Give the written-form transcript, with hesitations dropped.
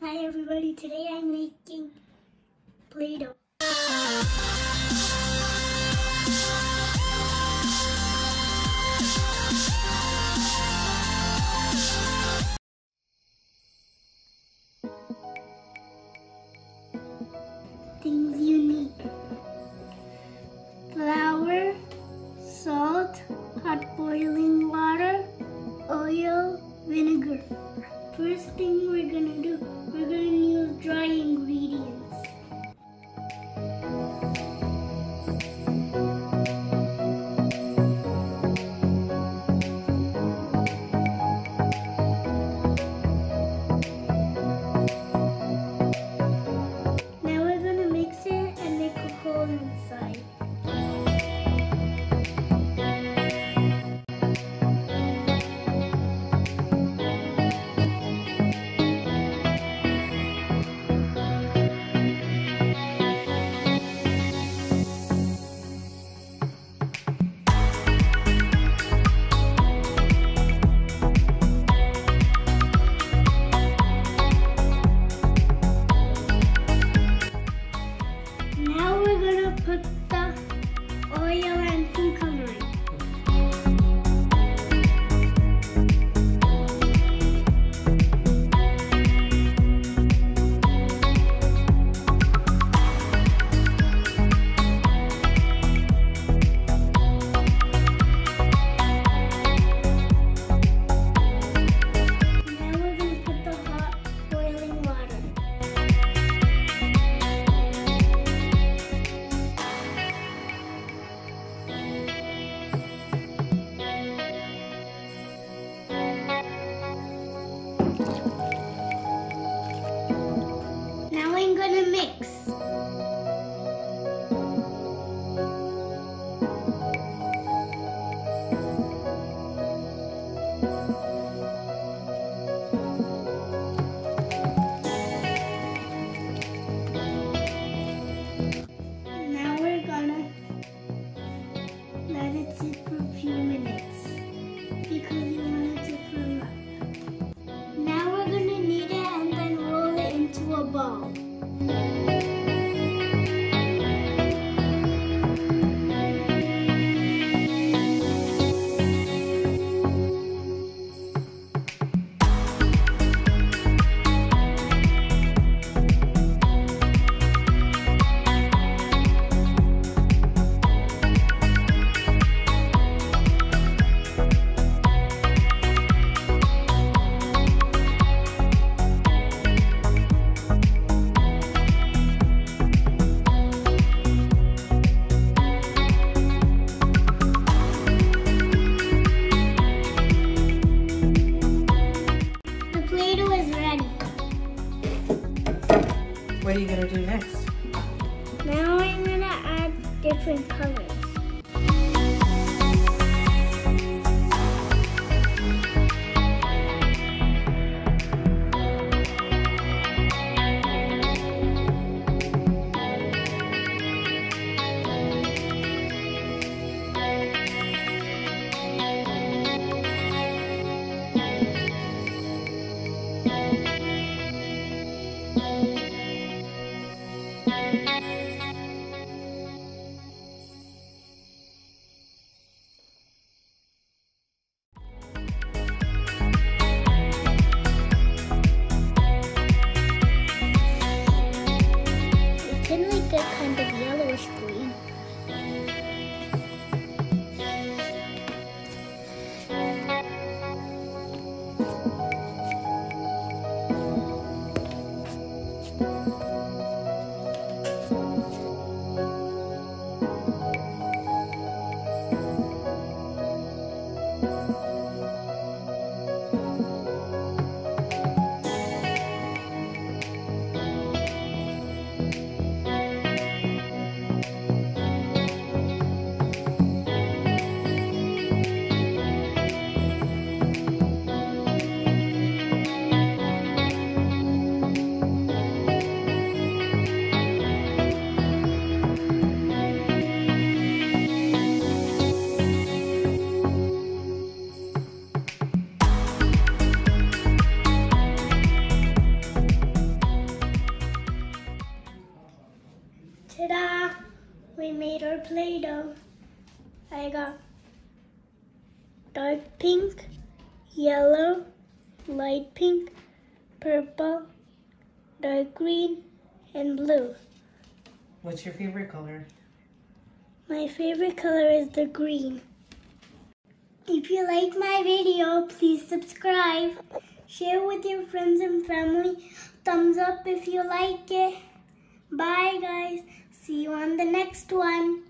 Hi everybody, today I'm making Play-Doh. Things you need: flour, salt, hot boiling water, oil, vinegar. First thing we're gonna do, we're gonna use dry ingredients. Now we're gonna mix it and make a hole inside. Put the oil and food coloring. Now we're going to put the hot boiling water. Now I'm gonna mix. Now we're gonna let it sit for a few minutes because you want it to firm up. Now we're gonna knead it and then roll it into a ball. Play-Doh is ready. What are you going to do next? Now I'm going to add different colors. we made our Play-Doh. I got dark pink, yellow, light pink, purple, dark green, and blue. What's your favorite color? My favorite color is the green. If you like my video, please subscribe. Share with your friends and family. Thumbs up if you like it. Bye guys. See you on the next one.